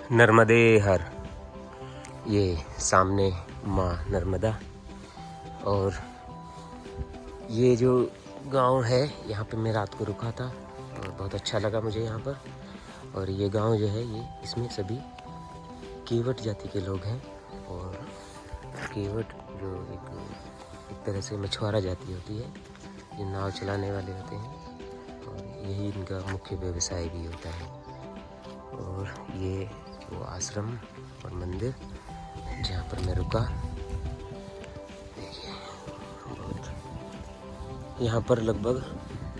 नर्मदे हर। ये सामने माँ नर्मदा। और ये जो गांव है यहाँ पे मैं रात को रुका था और बहुत अच्छा लगा मुझे यहाँ पर। और ये गांव जो है ये इसमें सभी केवट जाति के लोग हैं। और केवट जो एक तरह से मछुआरा जाति होती है, ये नाव चलाने वाले होते हैं और यही इनका मुख्य व्यवसाय भी होता है। और ये वो आश्रम और मंदिर जहाँ पर मैं रुका, देखिए यहाँ पर लगभग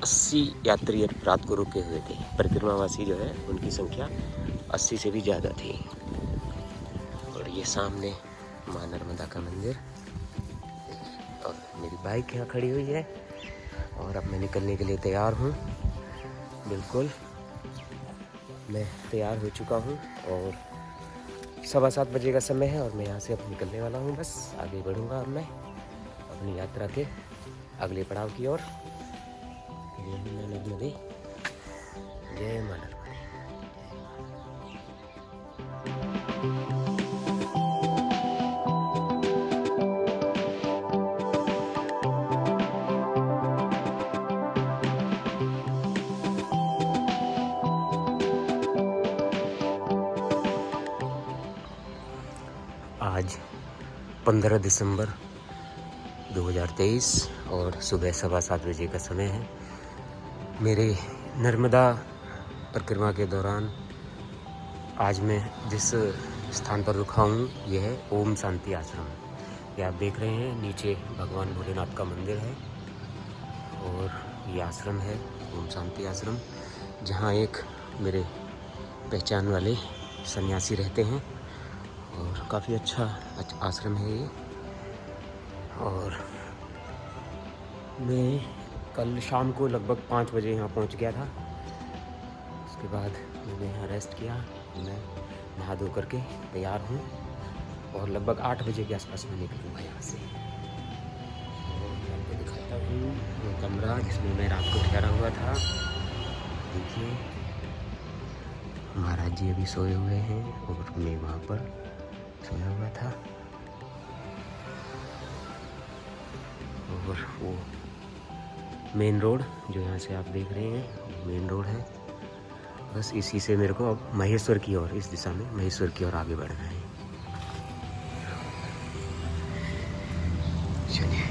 80 यात्री रात को रुके हुए थे। परिक्रमावासी जो है उनकी संख्या 80 से भी ज़्यादा थी। और ये सामने माँ नर्मदा का मंदिर और मेरी बाइक यहाँ खड़ी हुई है। और अब मैं निकलने के लिए तैयार हूँ। बिल्कुल मैं तैयार हो चुका हूँ और 7:15 बजे का समय है और मैं यहाँ से अब निकलने वाला हूँ। बस आगे बढ़ूँगा अब मैं अपनी यात्रा के अगले पड़ाव की ओर। जय मां नर्मदे, जय मां नर्मदे। आज 15 दिसंबर 2023 और सुबह 7:15 बजे का समय है। मेरे नर्मदा परिक्रमा के दौरान आज मैं जिस स्थान पर रुका हूँ यह है ओम शांति आश्रम। ये आप देख रहे हैं नीचे भगवान भोलेनाथ का मंदिर है और ये आश्रम है ओम शांति आश्रम, जहाँ एक मेरे पहचान वाले सन्यासी रहते हैं। और काफ़ी अच्छा आश्रम है ये। और मैं कल शाम को लगभग 5 बजे यहाँ पहुँच गया था। उसके बाद मैंने यहाँ रेस्ट किया। मैं नहा धो करके तैयार हूँ और लगभग 8 बजे के आसपास मैं निकलूँगा यहाँ से। और मैं आपको दिखाता हूँ वो कमरा जिसमें मैं रात को ठहरा हुआ था। देखिए महाराज जी अभी सोए हुए हैं और मैं वहाँ पर सोया हुआ था। और वो मेन रोड जो यहाँ से आप देख रहे हैं मेन रोड है। बस इसी से मेरे को अब महेश्वर की ओर, इस दिशा में महेश्वर की ओर आगे बढ़ना है। चलिए,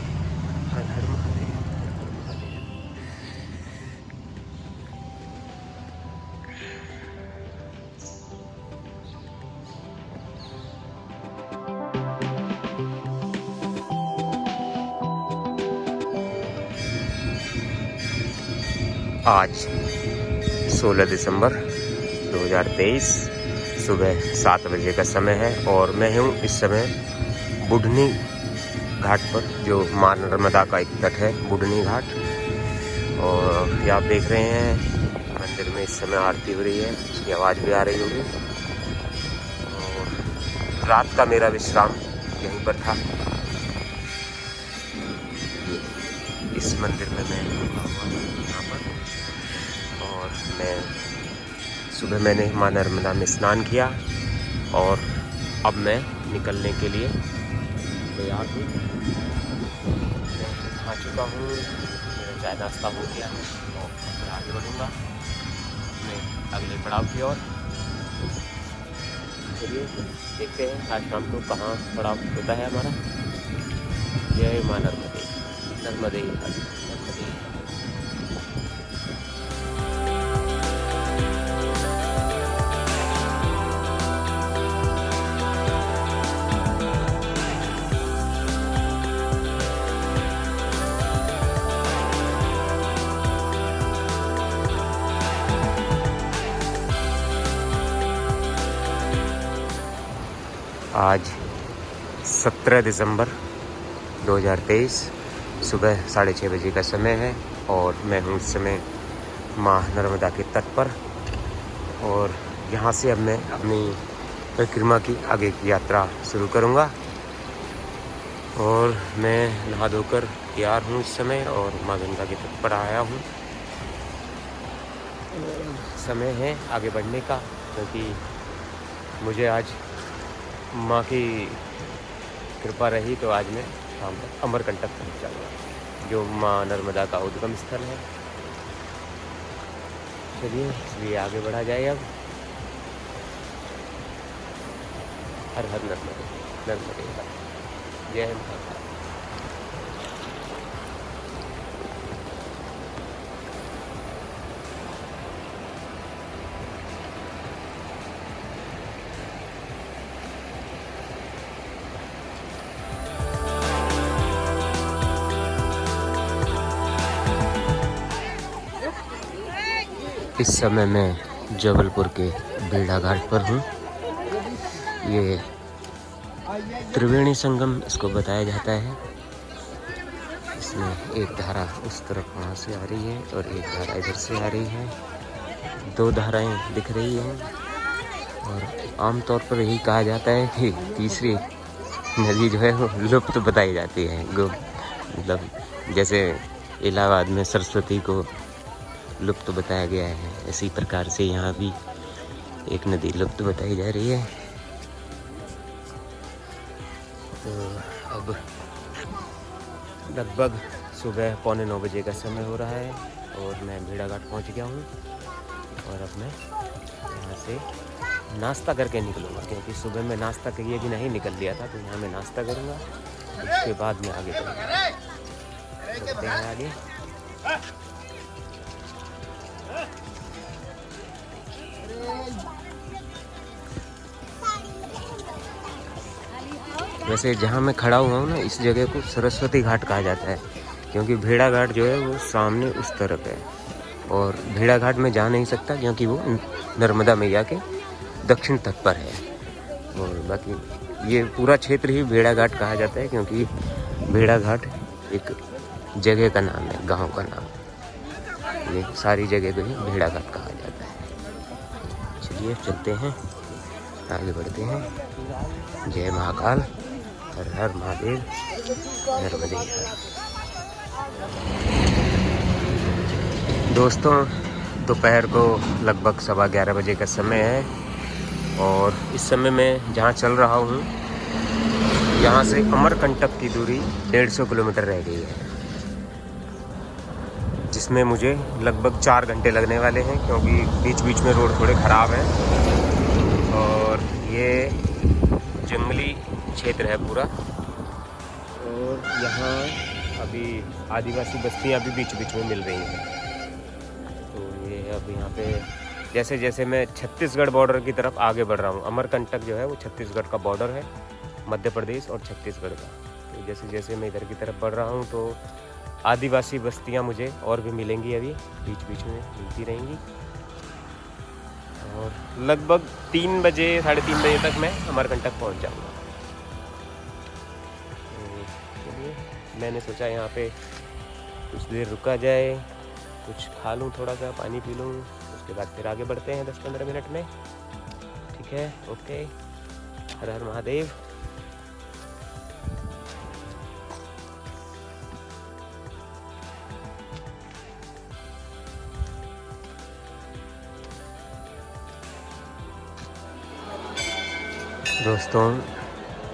हर हर महादेव, हर हर महादेव। आज 16 दिसंबर 2023 सुबह 7 बजे का समय है और मैं हूँ इस समय बुढ़नी घाट पर, जो माँ नर्मदा का एक तट है, बुढ़नी घाट। और ये आप देख रहे हैं मंदिर में इस समय आरती हो रही है, उसकी आवाज़ भी आ रही होगी। और रात का मेरा विश्राम यहीं पर था। इस मंदिर में मैं रुका हुआ हूँ यहाँ पर। और मैं सुबह मैंने माँ नर्मदा में स्नान किया और अब मैं निकलने के लिए तैयार हूँ। मैं खा चुका हूँ, मेरा चाय नाश्ता हो गया है और मैं आगे बढ़ूँगा मैं अगले पड़ाव की ओर। चलिए देखते हैं आज शाम को कहाँ पड़ाव होता है हमारा। जय मां नर्मदे, नर्मदे नर्मदे। आज 17 दिसंबर 2023 सुबह 6:30 बजे का समय है और मैं हूँ इस समय माँ नर्मदा के तट पर। और यहाँ से अब मैं अपनी परिक्रमा की आगे की यात्रा शुरू करूँगा। और मैं नहा धोकर तैयार हूँ इस समय और माँ गंगा के तट पर आया हूँ। समय है आगे बढ़ने का, क्योंकि मुझे आज माँ की कृपा रही तो आज मैं शाम तक अमरकंटक पहुँच जाऊँगा, जो माँ नर्मदा का उद्गम स्थल है। चलिए इसलिए आगे बढ़ा जाए अब। हर हर नर्मदे, नर्मदे जय महाकाल। इस समय मैं जबलपुर के बेड़ा घाट पर हूँ। ये त्रिवेणी संगम इसको बताया जाता है। इसमें एक धारा उस तरफ वहाँ से आ रही है और एक धारा इधर से आ रही है। दो धाराएं दिख रही हैं और आमतौर पर यही कहा जाता है कि तीसरी नदी जो है वो लुप्त बताई जाती है। मतलब जैसे इलाहाबाद में सरस्वती को लुप्त बताया गया है, इसी प्रकार से यहाँ भी एक नदी लुप्त बताई जा रही है। तो अब लगभग सुबह 8:45 बजे का समय हो रहा है और मैं भेड़ा घाट पहुँच गया हूँ। और अब मैं यहाँ से नाश्ता करके निकलूँगा, क्योंकि सुबह में नाश्ता किए भी नहीं निकल लिया था, तो यहाँ मैं नाश्ता करूँगा, उसके बाद मैं आगे बढ़ूँगा। चलते हैं आगे। वैसे जहाँ मैं खड़ा हुआ हूँ ना, इस जगह को सरस्वती घाट कहा जाता है, क्योंकि भेड़ा घाट जो है वो सामने उस तरफ है और भेड़ा घाट में जा नहीं सकता क्योंकि वो नर्मदा मैया के दक्षिण तट पर है। और बाकी ये पूरा क्षेत्र ही भेड़ा घाट कहा जाता है, क्योंकि भेड़ा घाट एक जगह का नाम है, गांव का नाम। ये सारी जगह को ही भेड़ा घाट कहा जाता है। चलिए चलते हैं, आगे बढ़ते हैं। जय महाकाल, हर हर महादेव, नर्मदे हर। दोस्तों, दोपहर को लगभग 11:15 बजे का समय है और इस समय मैं जहाँ चल रहा हूँ, यहाँ से अमरकंटक की दूरी 150 किलोमीटर रह गई है, जिसमें मुझे लगभग 4 घंटे लगने वाले हैं, क्योंकि बीच बीच में रोड थोड़े ख़राब हैं और ये जंगली क्षेत्र है पूरा। और यहाँ अभी आदिवासी बस्तियाँ भी बीच बीच में मिल रही हैं। तो ये अब यहाँ पे जैसे जैसे मैं छत्तीसगढ़ बॉर्डर की तरफ आगे बढ़ रहा हूँ, अमरकंटक जो है वो छत्तीसगढ़ का बॉर्डर है, मध्य प्रदेश और छत्तीसगढ़ का। तो जैसे जैसे मैं इधर की तरफ बढ़ रहा हूँ तो आदिवासी बस्तियाँ मुझे और भी मिलेंगी, अभी बीच बीच में मिलती रहेंगी। और लगभग 3 बजे 3:30 बजे तक मैं अमरकंटक पहुँच जाऊँगा। चलिए, मैंने सोचा यहाँ पे कुछ देर रुका जाए, कुछ खा लूँ, थोड़ा सा पानी पी लूँ, उसके बाद फिर आगे बढ़ते हैं 10-15 मिनट में। ठीक है, ओके। हर हर महादेव। दोस्तों,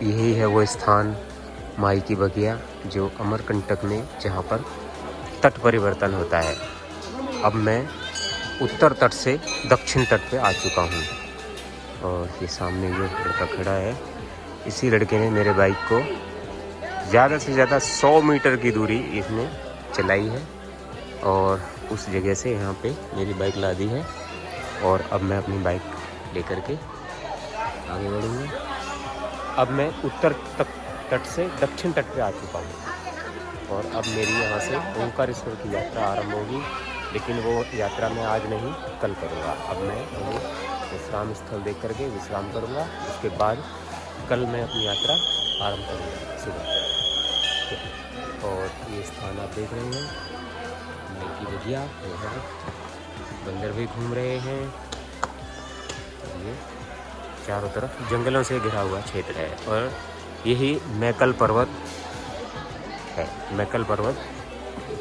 यही है वो स्थान माई की बगिया, जो अमरकंटक में जहाँ पर तट परिवर्तन होता है। अब मैं उत्तर तट से दक्षिण तट पे आ चुका हूँ और ये सामने जो लड़का खड़ा है, इसी लड़के ने मेरे बाइक को ज़्यादा से ज़्यादा 100 मीटर की दूरी इसने चलाई है और उस जगह से यहाँ पे मेरी बाइक ला दी है। और अब मैं अपनी बाइक लेकर के आगे बढ़ूँगा। अब मैं उत्तर तट से दक्षिण तट पे आ चुका हूँ और अब मेरी यहाँ से ओंकारेश्वर की यात्रा आरंभ होगी, लेकिन वो यात्रा मैं आज नहीं, कल करूँगा। अब मैं वहीं विश्राम स्थल देख करके विश्राम करूँगा, उसके बाद कल मैं अपनी यात्रा आरंभ करूँगा सुबह। और ये स्थान आप देख रहे हैं, माई की बगिया, यहाँ बंदर भी घूम रहे हैं। ये चारों तरफ जंगलों से घिरा हुआ क्षेत्र है और यही मैकल पर्वत है। मैकल पर्वत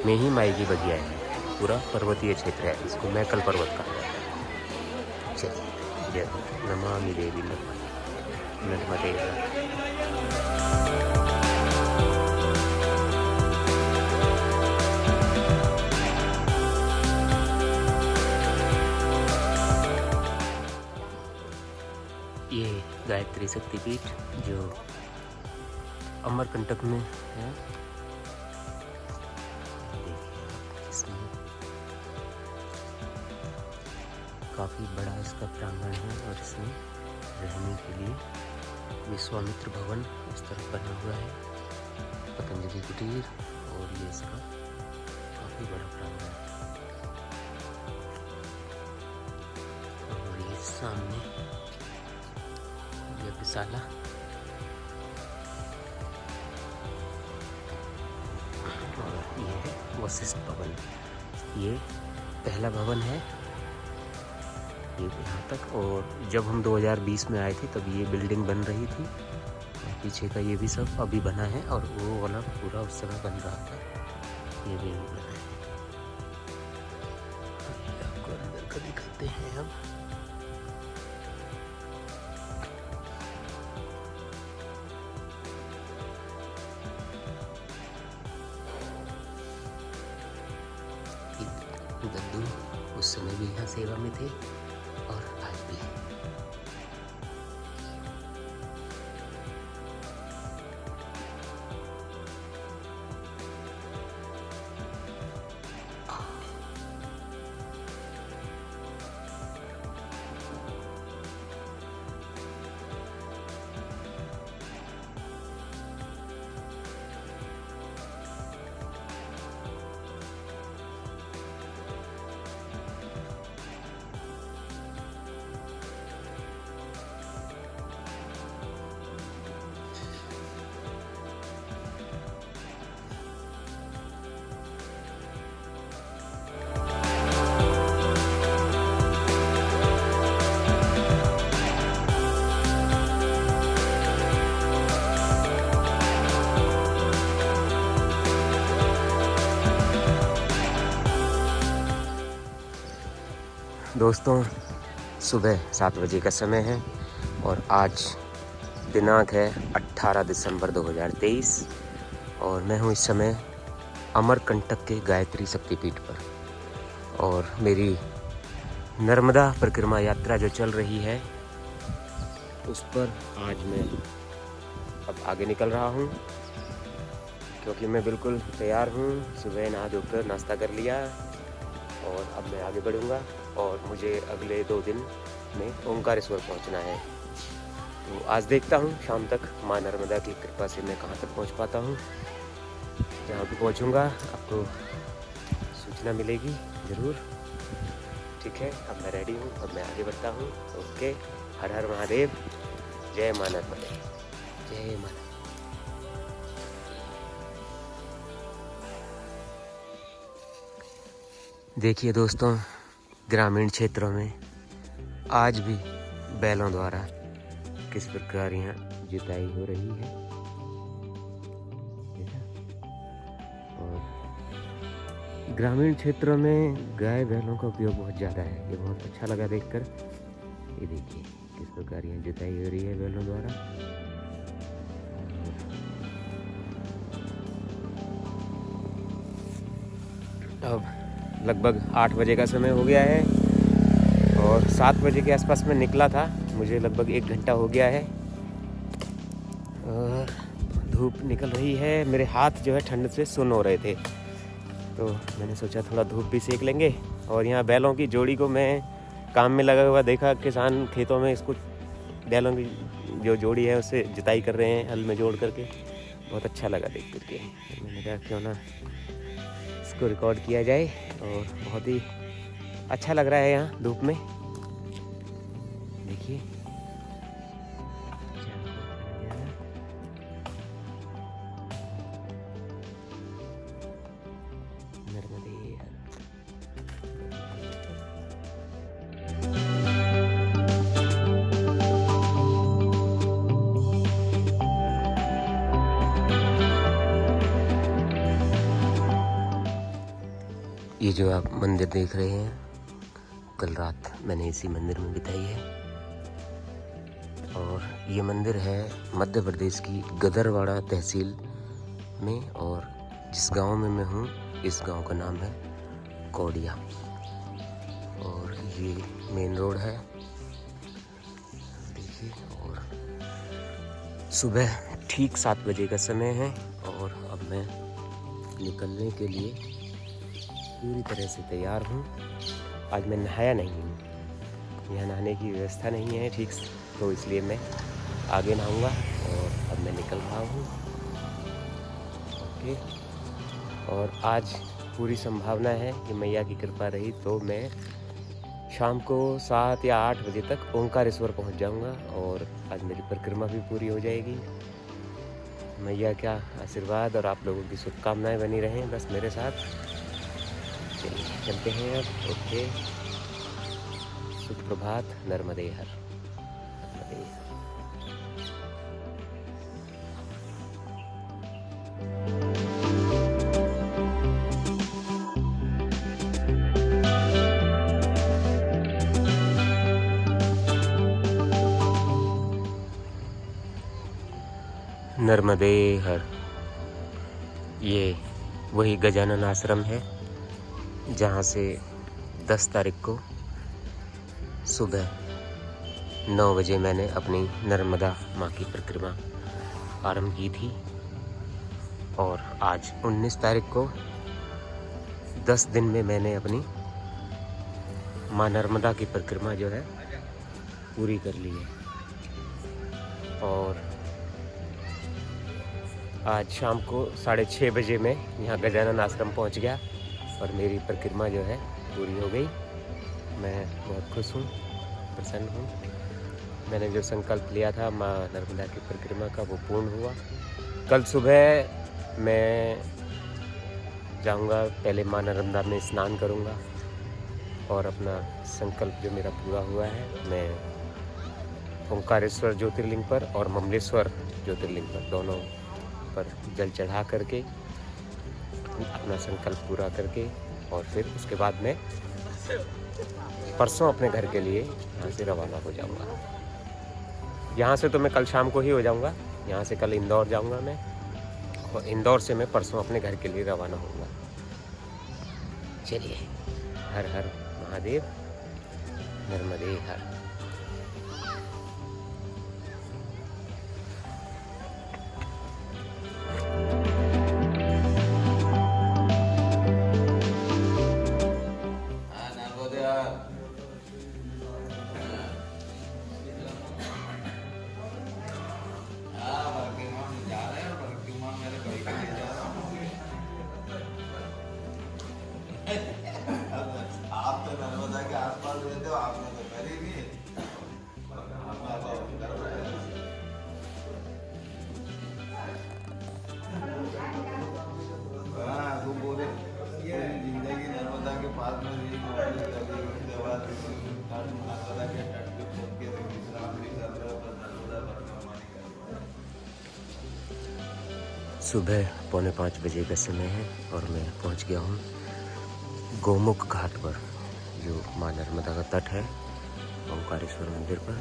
में ही माई की बगिया है, पूरा पर्वतीय क्षेत्र है, इसको मैकल पर्वत कहा जाता है। चलिए। जय नमामि देवी नर्मदे। ये गायत्री शक्तिपीठ जो अमरकंटक में है। इसमें काफ़ी बड़ा इसका प्रांगण है और इसमें रहने के लिए विश्वामित्र भवन इस तरफ बना हुआ है, पतंजलि कुटीर, और ये इसका काफ़ी बड़ा प्रांगण है। और ये सामने यज्ञशाला, और ये है वशिष्ठ भवन। ये पहला भवन है ये यहाँ तक। और जब हम 2020 में आए थे तब ये बिल्डिंग बन रही थी, और पीछे का ये भी सब अभी बना है, और वो वाला पूरा उस समय बन रहा था, ये भी बना है। आपको अंदर का दिखाते हैं हम। दद्दू उस समय भी यहाँ सेवा में थे और आज भी है। दोस्तों, सुबह 7 बजे का समय है और आज दिनांक है 18 दिसंबर 2023, और मैं हूँ इस समय अमरकंटक के गायत्री शक्तिपीठ पर। और मेरी नर्मदा परिक्रमा यात्रा जो चल रही है उस पर आज मैं अब आगे निकल रहा हूँ, क्योंकि मैं बिल्कुल तैयार हूँ। सुबह नहा धोकर नाश्ता कर लिया और अब मैं आगे बढ़ूँगा, और मुझे अगले 2 दिन में ओंकारेश्वर पहुंचना है। तो आज देखता हूं शाम तक माँ नर्मदा की कृपा से मैं कहां तक पहुंच पाता हूं। जहां पे पहुंचूंगा आपको सूचना मिलेगी ज़रूर। ठीक है, अब मैं रेडी हूं, अब मैं आगे बढ़ता हूं। ओके, हर हर महादेव, जय माँ नर्मदा, जय माँ। देखिए दोस्तों, ग्रामीण क्षेत्रों में आज भी बैलों द्वारा किस प्रकार यहाँ जुताई हो रही है। और ग्रामीण क्षेत्रों में गाय बैलों का उपयोग बहुत ज़्यादा है। ये बहुत अच्छा लगा देखकर। ये देखिए किस प्रकार यहाँ जुताई हो रही है बैलों द्वारा। अब लगभग 8 बजे का समय हो गया है और 7 बजे के आसपास में निकला था। मुझे लगभग 1 घंटा हो गया है और धूप निकल रही है। मेरे हाथ जो है ठंड से सुन्न हो रहे थे, तो मैंने सोचा थोड़ा धूप भी सेक लेंगे। और यहाँ बैलों की जोड़ी को मैं काम में लगा हुआ देखा, किसान खेतों में इसको बैलों की जो जोड़ी है उससे जुताई कर रहे हैं हल में जोड़ करके। बहुत अच्छा लगा देख करके। मैंने कहा क्यों ना इसको रिकॉर्ड किया जाए, और बहुत ही अच्छा लग रहा है यहाँ धूप में। देखिए ये जो आप मंदिर देख रहे हैं, कल रात मैंने इसी मंदिर में बिताई है। और ये मंदिर है मध्य प्रदेश की गदरवाड़ा तहसील में, और जिस गांव में मैं हूँ इस गांव का नाम है कौड़िया। और ये मेन रोड है देखिए। और सुबह ठीक 7 बजे का समय है और अब मैं निकलने के लिए पूरी तरह से तैयार हूँ। आज मैं नहाया नहीं हूँ, यहाँ नहाने की व्यवस्था नहीं है ठीक, तो इसलिए मैं आगे नहाऊंगा। और अब मैं निकल रहा हूँ। ओके। और आज पूरी संभावना है कि मैया की कृपा रही तो मैं शाम को 7 या 8 बजे तक ओंकारेश्वर पहुँच जाऊँगा और आज मेरी परिक्रमा भी पूरी हो जाएगी। मैया का आशीर्वाद और आप लोगों की शुभकामनाएं बनी रहें बस मेरे साथ। चलिए चलते हैं अब। ओके, सुप्रभात। नर्मदे हर। नर्मदे हर। नर्मदे हर। ये वही गजानन आश्रम है जहाँ से 10 तारीख को सुबह 9 बजे मैंने अपनी नर्मदा माँ की परिक्रमा आरंभ की थी। और आज 19 तारीख को 10 दिन में मैंने अपनी माँ नर्मदा की परिक्रमा जो है पूरी कर ली है। और आज शाम को 6:30 बजे मैं यहाँ गजानन आश्रम पहुँच गया और मेरी परिक्रमा जो है पूरी हो गई। मैं बहुत खुश हूँ, प्रसन्न हूँ। मैंने जो संकल्प लिया था माँ नर्मदा की परिक्रमा का वो पूर्ण हुआ। कल सुबह मैं जाऊँगा, पहले माँ नर्मदा में स्नान करूँगा और अपना संकल्प जो मेरा पूरा हुआ है मैं ओंकारेश्वर ज्योतिर्लिंग पर और ममलेश्वर ज्योतिर्लिंग पर दोनों पर जल चढ़ा करके अपना संकल्प पूरा करके और फिर उसके बाद मैं परसों अपने घर के लिए यहाँ से रवाना हो जाऊँगा। यहाँ से तो मैं कल शाम को ही हो जाऊँगा, यहाँ से कल इंदौर जाऊँगा मैं और इंदौर से मैं परसों अपने घर के लिए रवाना होऊंगा। चलिए, हर हर महादेव, नर्मदे हर। आप तो नर्मदा के आसपास रहते हो, आपने तो करी नहीं। हाँ, वो बोले जिंदगी नर्मदा के पास में रही, उसके बाद नर्मदा के तट पे पहुंच के विश्राम भी कर रहे हो, पर नर्मदा परिक्रमा नहीं कर रहे। सुबह 4:45 बजे का समय है और मैं पहुंच गया हूं गोमुख घाट पर, जो माँ नर्मदा का तट है ओंकारेश्वर मंदिर पर।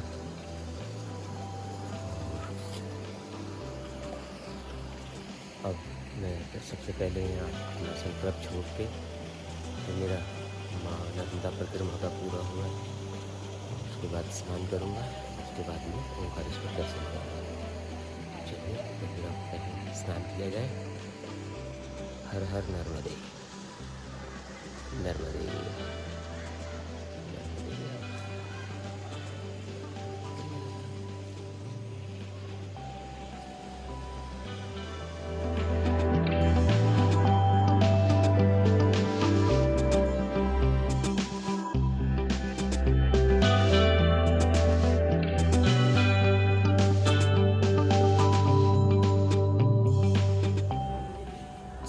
अब मैं सबसे पहले यहाँ अपना संकल्प छोड़ के, तो मेरा माँ नर्मदा परिक्रमा का पूरा हुआ है, उसके बाद स्नान करूँगा, उसके बाद में ओंकारेश्वर दर्शन करूँगा। चलिए तो फिर अब पहले स्नान किया जाए। हर हर नर्मदे, नर्मदे, नर्मदे।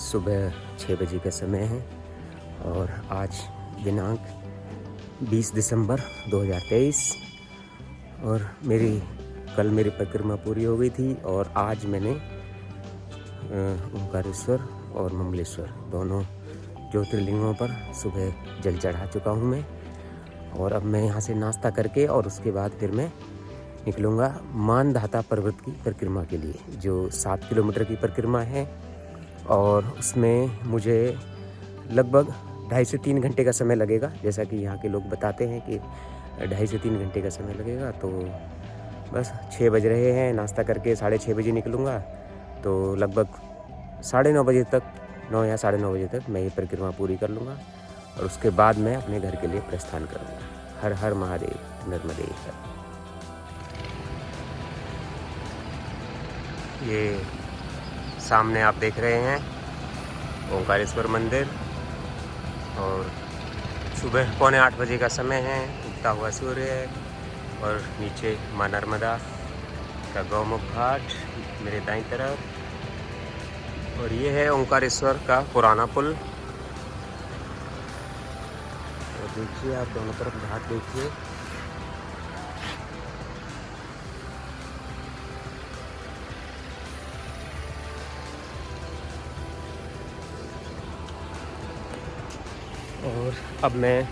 सुबह 6 बजे का समय है और आज दिनांक 20 दिसंबर 2023 और कल मेरी परिक्रमा पूरी हो गई थी और आज मैंने ओंकारेश्वर और ममलेश्वर दोनों ज्योतिर्लिंगों पर सुबह जल चढ़ा चुका हूँ मैं। और अब मैं यहाँ से नाश्ता करके और उसके बाद फिर मैं निकलूँगा मानधाता पर्वत की परिक्रमा के लिए, जो 7 किलोमीटर की परिक्रमा है। और उसमें मुझे लगभग 2.5 से 3 घंटे का समय लगेगा। जैसा कि यहाँ के लोग बताते हैं कि 2.5 से 3 घंटे का समय लगेगा। तो बस 6 बज रहे हैं, नाश्ता करके 6:30 बजे निकलूँगा। तो लगभग 9:30 बजे तक, 9 या 9:30 बजे तक मैं ये परिक्रमा पूरी कर लूँगा और उसके बाद मैं अपने घर के लिए प्रस्थान करूँगा। हर हर महादेव, नर्मदे हर। ये सामने आप देख रहे हैं ओंकारेश्वर मंदिर और सुबह 7:45 बजे का समय है। उगता हुआ सूर्य है और नीचे माँ नर्मदा का गौमुख घाट मेरे दाईं तरफ। और ये है ओंकारेश्वर का पुराना पुल। और देखिए आप दोनों तरफ घाट देखिए। और अब मैं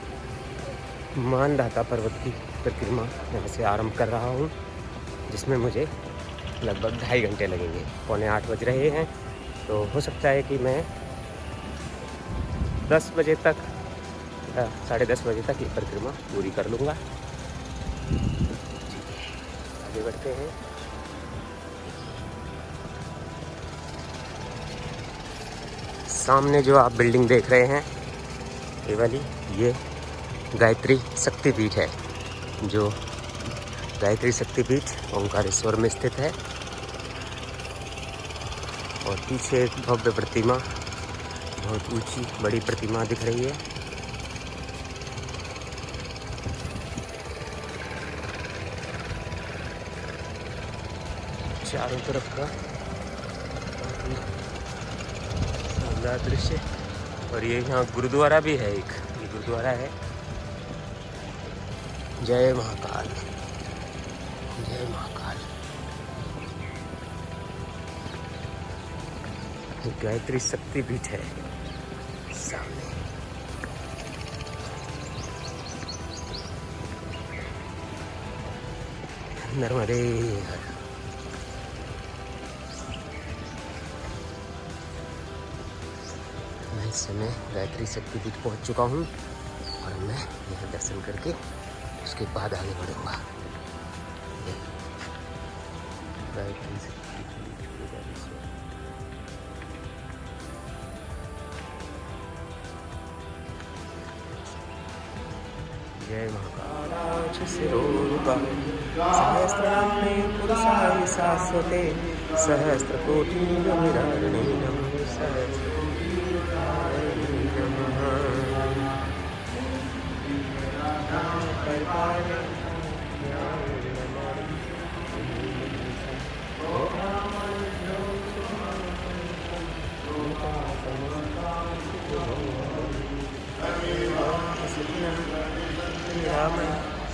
मानधाता पर्वत की परिक्रमा यहाँ से आरंभ कर रहा हूँ, जिसमें मुझे लगभग 2.5 घंटे लगेंगे। 7:45 बज रहे हैं। तो हो सकता है कि मैं 10 बजे तक, 10:30 बजे तक ये परिक्रमा पूरी कर लूँगा। आगे बढ़ते हैं। सामने जो आप बिल्डिंग देख रहे हैं, ये वाली, ये गायत्री शक्तिपीठ है, जो गायत्री शक्तिपीठ ओंकारेश्वर में स्थित है। और पीछे एक भव्य प्रतिमा, बहुत ऊंची बड़ी प्रतिमा दिख रही है। चारों तरफ का शानदार दृश्य। और ये यहाँ गुरुद्वारा भी है एक, ये गुरुद्वारा है। जय महाकाल, जय महाकाल। गायत्री शक्तिपीठ है सामने। नर्मदे हर। मैं इस समय गायत्री शक्तिपीठ पहुंच चुका हूं और मैं यहाँ दर्शन करके उसके बाद आगे बढ़ूंगा। गायत्री शक्तिपीठ ओंकारेश्वर। जय महाकाल शिरोरूपं सहस्रनाम्ने पुरुषाय शाश्वते सहस्रकोटिविराजिने नमो सहस्रकोटिविराजिने नमः।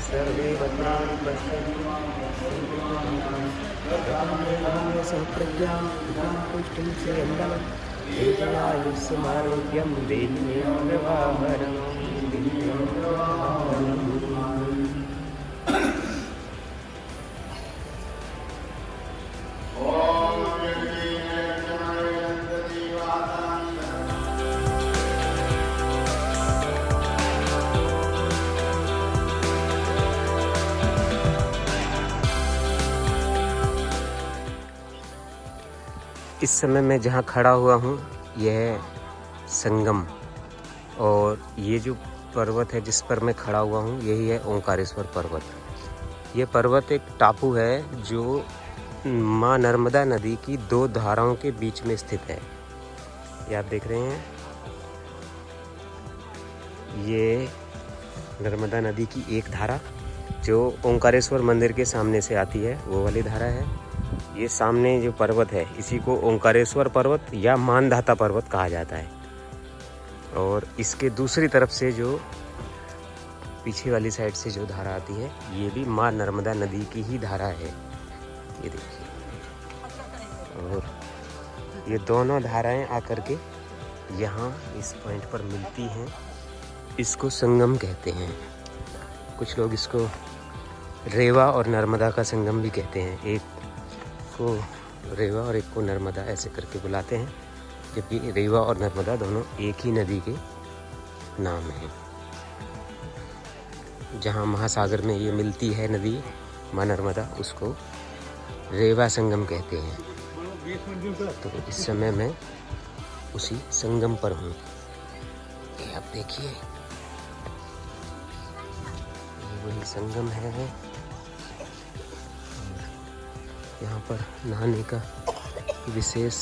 सर्वे भद्राणि पश्यन्तु संप्रज्ञां पुष्टिं श्रियं देहायुष्यमारोग्यं देहि मे प्रवाहरम्। इस समय मैं जहाँ खड़ा हुआ हूँ यह है संगम, और ये जो पर्वत है जिस पर मैं खड़ा हुआ हूँ यही है ओंकारेश्वर पर्वत। ये पर्वत एक टापू है जो माँ नर्मदा नदी की 2 धाराओं के बीच में स्थित है। ये आप देख रहे हैं, ये नर्मदा नदी की एक धारा जो ओंकारेश्वर मंदिर के सामने से आती है, वो वाली धारा है। ये सामने जो पर्वत है इसी को ओंकारेश्वर पर्वत या मानधाता पर्वत कहा जाता है। और इसके दूसरी तरफ से जो पीछे वाली साइड से जो धारा आती है ये भी माँ नर्मदा नदी की ही धारा है, ये देखिए। और ये दोनों धाराएं आकर के यहाँ इस पॉइंट पर मिलती हैं, इसको संगम कहते हैं। कुछ लोग इसको रेवा और नर्मदा का संगम भी कहते हैं। एक को रेवा और एक को नर्मदा ऐसे करके बुलाते हैं, जबकि रेवा और नर्मदा दोनों एक ही नदी के नाम हैं। जहाँ महासागर में ये मिलती है नदी माँ नर्मदा, उसको रेवा संगम कहते हैं। तो इस समय मैं उसी संगम पर हूँ। ये आप देखिए, वही संगम है। यहाँ पर नहाने का विशेष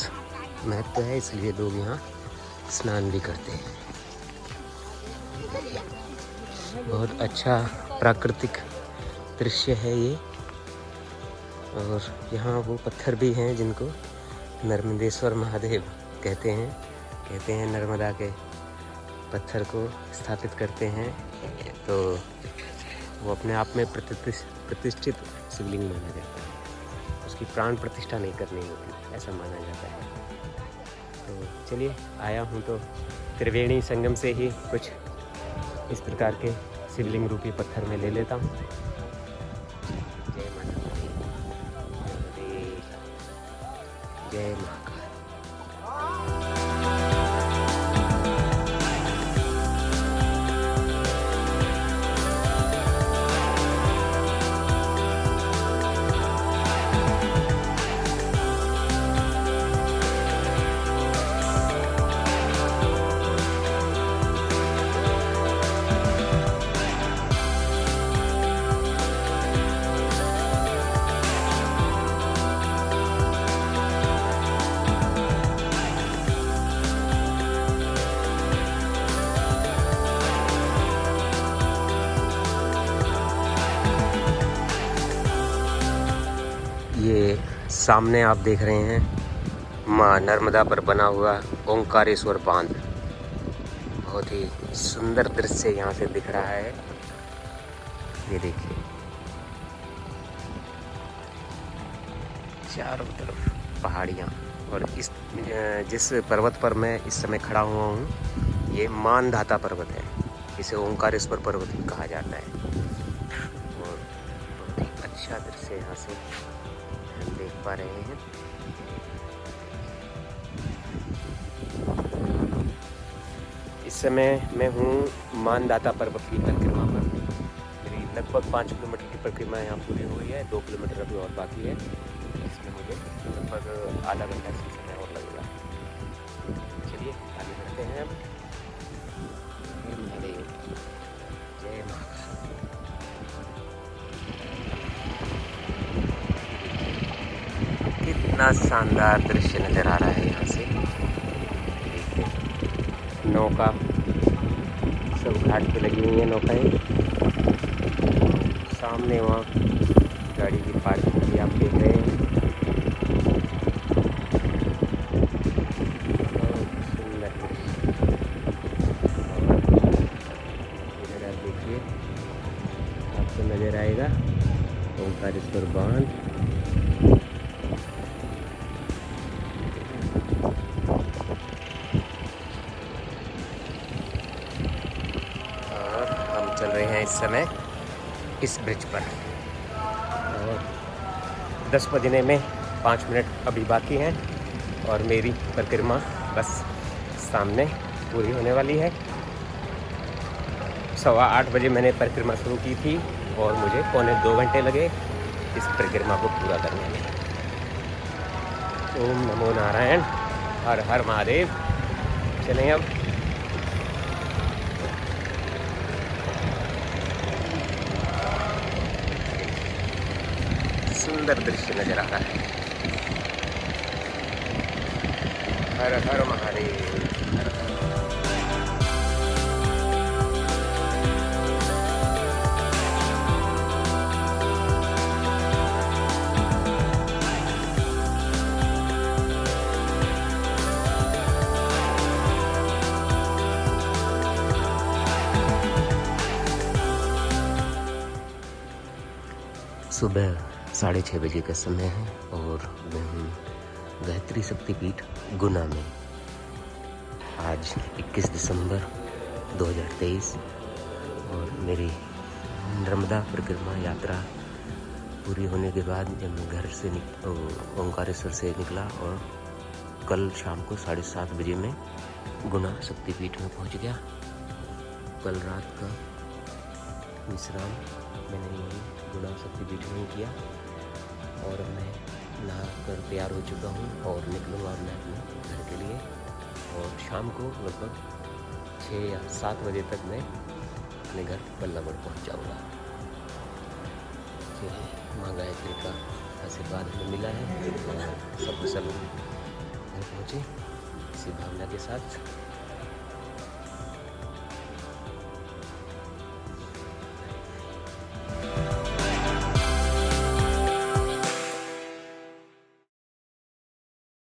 महत्व है, इसलिए लोग यहाँ स्नान भी करते हैं। बहुत अच्छा प्राकृतिक दृश्य है ये। और यहाँ वो पत्थर भी हैं जिनको नर्मदेश्वर महादेव कहते हैं। नर्मदा के पत्थर को स्थापित करते हैं, तो वो अपने आप में प्रतिष्ठित शिवलिंग माना जाता है। उसकी प्राण प्रतिष्ठा नहीं करनी होती, ऐसा माना जाता है। तो चलिए, आया हूँ तो त्रिवेणी संगम से ही कुछ इस प्रकार के शिवलिंग रूपी पत्थर में ले लेता हूँ। जय माता दी, जय महाकाल। ये सामने आप देख रहे हैं माँ नर्मदा पर बना हुआ ओंकारेश्वर बांध। बहुत ही सुंदर दृश्य यहाँ से दिख रहा है। ये देखिए, चारों तरफ पहाड़ियाँ। और जिस पर्वत पर मैं इस समय खड़ा हुआ हूँ, ये मानधाता पर्वत है। इसे ओंकारेश्वर पर्वत भी कहा जाता है। और बहुत ही अच्छा दृश्य यहाँ से हम देख पा रहे हैं। इस समय मैं हूँ मानधाता पर्वत की परिक्रमा पर। मेरी लगभग 5 किलोमीटर की परिक्रमा यहाँ पूरी हो गई है। 2 किलोमीटर अभी और बाकी है। इसमें मुझे लगभग आधा घंटा से समय और लगेगा। चलिए आगे बढ़ते हैं। अब जय महाकाल। कितना शानदार दृश्य नज़र आ रहा है यहाँ से। नौका सब घाट पे लगी हुई है, नौकाएं। सामने वहाँ गाड़ी की पार्किंग भी आप देख रहे हैं। सुंदर दृश्य। इधर आप देखिए, आपको नज़र आएगा ओंकारेश्वर बांध। चल रहे हैं इस समय इस ब्रिज पर। और 10 बजने में 5 मिनट अभी बाकी हैं और मेरी परिक्रमा बस सामने पूरी होने वाली है। 8:15 बजे मैंने परिक्रमा शुरू की थी और मुझे 2 घंटे लगे इस परिक्रमा को पूरा करने में। ओम नमो नारायण, हर हर महादेव। चलें अब। सुंदर दृश्य नजर आ रहा है। हर हर महादेव, हर हर। सुबह 6:30 बजे का समय है और मैं हूँ गायत्री शक्तिपीठ गुना में। आज 21 दिसंबर 2023 और मेरी नर्मदा परिक्रमा यात्रा पूरी होने के बाद जब मैं घर से ओंकारेश्वर से निकला और कल शाम को 7:30 बजे मैं गुना शक्तिपीठ में पहुंच गया। कल रात का विश्राम मैंने यही गुना शक्तिपीठ में ही किया और मैं नहा कर तैयार हो चुका हूँ और निकलूँगा अब मैं अपने घर के लिए। और शाम को लगभग 6 या 7 बजे तक मैं अपने घर बल्लभगढ़ पहुँच जाऊँगा। माँ गायत्री का आशीर्वाद हमें मिला है और सब कुशल घर पहुँचे इसी भावना के साथ।